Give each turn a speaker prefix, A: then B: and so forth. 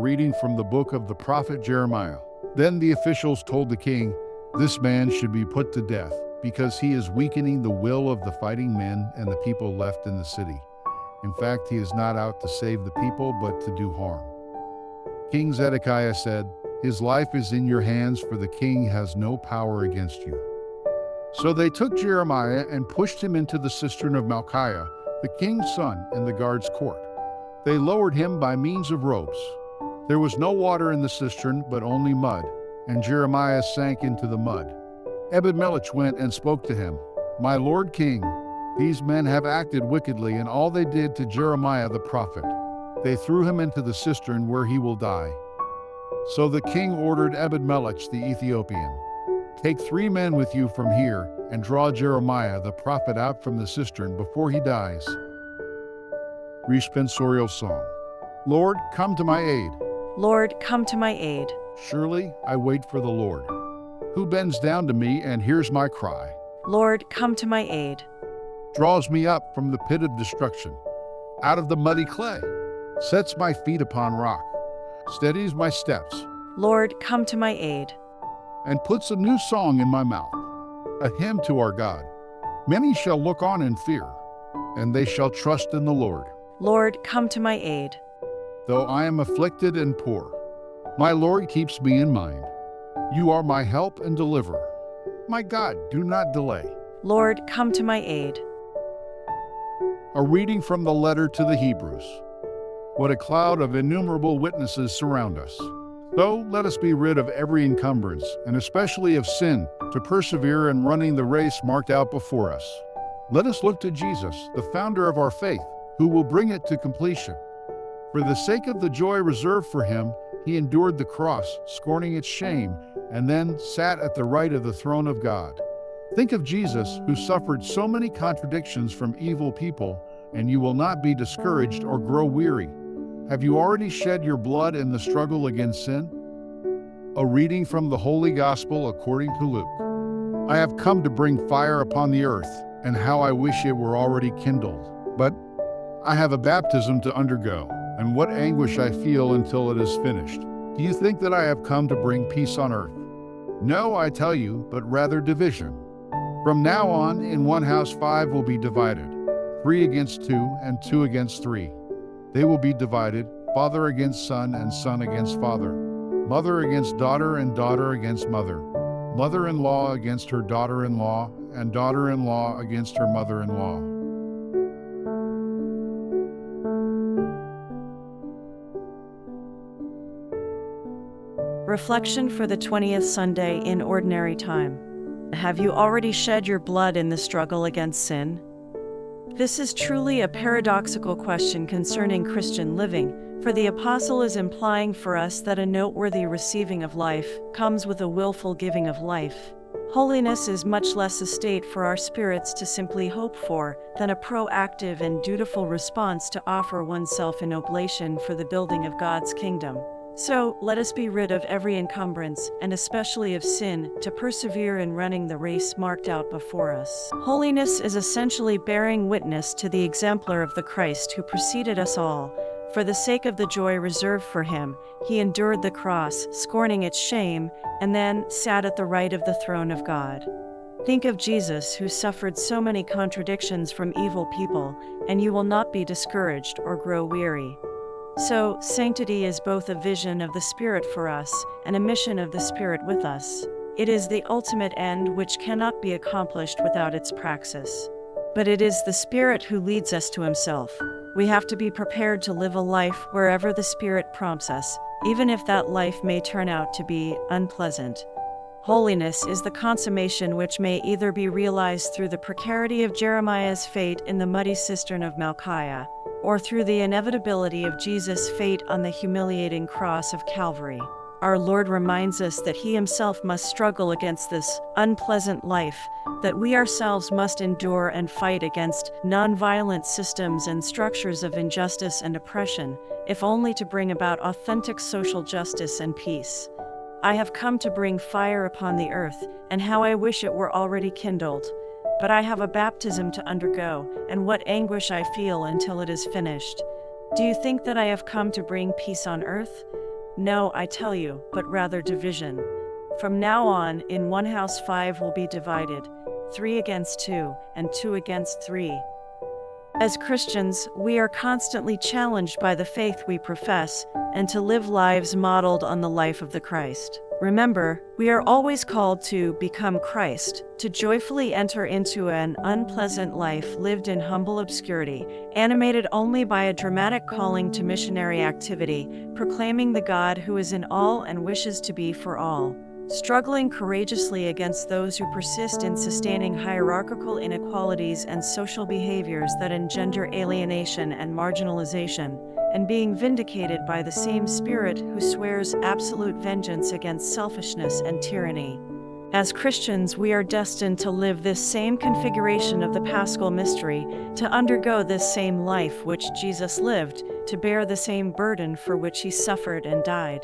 A: reading from the book of the prophet Jeremiah. Then the officials told the king, "This man should be put to death, because he is weakening the will of the fighting men and the people left in the city. In fact, he is not out to save the people, but to do harm." King Zedekiah said, "His life is in your hands, for the king has no power against you." So they took Jeremiah and pushed him into the cistern of Malchiah, the king's son, in the guard's court. They lowered him by means of ropes. There was no water in the cistern, but only mud, and Jeremiah sank into the mud. Ebed-Melech went and spoke to him, "My lord king, these men have acted wickedly in all they did to Jeremiah the prophet. They threw him into the cistern where he will die." So the king ordered Ebed-Melech the Ethiopian, "Take 3 men with you from here and draw Jeremiah the prophet out from the cistern before he dies." Responsorial Song. Lord, come to my aid.
B: Lord, come to my aid.
A: Surely I wait for the Lord, who bends down to me and hears my cry.
B: Lord, come to my aid.
A: Draws me up from the pit of destruction, out of the muddy clay, sets my feet upon rock, steadies my steps,
B: Lord, come to my aid.
A: and puts a new song in my mouth, a hymn to our God. Many shall look on in fear, and they shall trust in the Lord.
B: Lord, come to my aid.
A: Though I am afflicted and poor, my Lord keeps me in mind. You are my help and deliverer. My God, do not delay.
B: Lord, come to my aid.
A: A reading from the letter to the Hebrews. What a cloud of innumerable witnesses surround us. So let us be rid of every encumbrance, and especially of sin, to persevere in running the race marked out before us. Let us look to Jesus, the founder of our faith, who will bring it to completion. For the sake of the joy reserved for him, he endured the cross, scorning its shame, and then sat at the right of the throne of God. Think of Jesus, who suffered so many contradictions from evil people, and you will not be discouraged or grow weary. Have you already shed your blood in the struggle against sin? A reading from the Holy Gospel according to Luke. I have come to bring fire upon the earth, and how I wish it were already kindled. But I have a baptism to undergo, and what anguish I feel until it is finished. Do you think that I have come to bring peace on earth? No, I tell you, but rather division. From now on, in one house 5 will be divided, 3 against 2, and 2 against 3. They will be divided, father against son, and son against father, mother against daughter, and daughter against mother, mother-in-law against her daughter-in-law, and daughter-in-law against her mother-in-law.
B: Reflection for the 20th Sunday in Ordinary Time. Have you already shed your blood in the struggle against sin? This is truly a paradoxical question concerning Christian living, for the apostle is implying for us that a noteworthy receiving of life comes with a willful giving of life. Holiness is much less a state for our spirits to simply hope for than a proactive and dutiful response to offer oneself in oblation for the building of God's kingdom. So, let us be rid of every encumbrance, and especially of sin, to persevere in running the race marked out before us. Holiness is essentially bearing witness to the exemplar of the Christ who preceded us all. For the sake of the joy reserved for him, he endured the cross, scorning its shame, and then sat at the right of the throne of God. Think of Jesus, who suffered so many contradictions from evil people, and you will not be discouraged or grow weary. So, sanctity is both a vision of the Spirit for us and a mission of the Spirit with us. It is the ultimate end which cannot be accomplished without its praxis. But it is the Spirit who leads us to himself. We have to be prepared to live a life wherever the Spirit prompts us, even if that life may turn out to be unpleasant. Holiness is the consummation which may either be realized through the precarity of Jeremiah's fate in the muddy cistern of Malchiah, or through the inevitability of Jesus' fate on the humiliating cross of Calvary. Our Lord reminds us that he himself must struggle against this unpleasant life, that we ourselves must endure and fight against nonviolent systems and structures of injustice and oppression, if only to bring about authentic social justice and peace. I have come to bring fire upon the earth, and how I wish it were already kindled. But I have a baptism to undergo, and what anguish I feel until it is finished. Do you think that I have come to bring peace on earth? No, I tell you, but rather division. From now on, in one house 5 will be divided, 3 against 2, and 2 against 3. As Christians, we are constantly challenged by the faith we profess and to live lives modeled on the life of the Christ. Remember, we are always called to become Christ, to joyfully enter into an unpleasant life lived in humble obscurity, animated only by a dramatic calling to missionary activity, proclaiming the God who is in all and wishes to be for all. Struggling courageously against those who persist in sustaining hierarchical inequalities and social behaviors that engender alienation and marginalization, and being vindicated by the same Spirit who swears absolute vengeance against selfishness and tyranny. As Christians, we are destined to live this same configuration of the Paschal mystery, to undergo this same life which Jesus lived, to bear the same burden for which he suffered and died.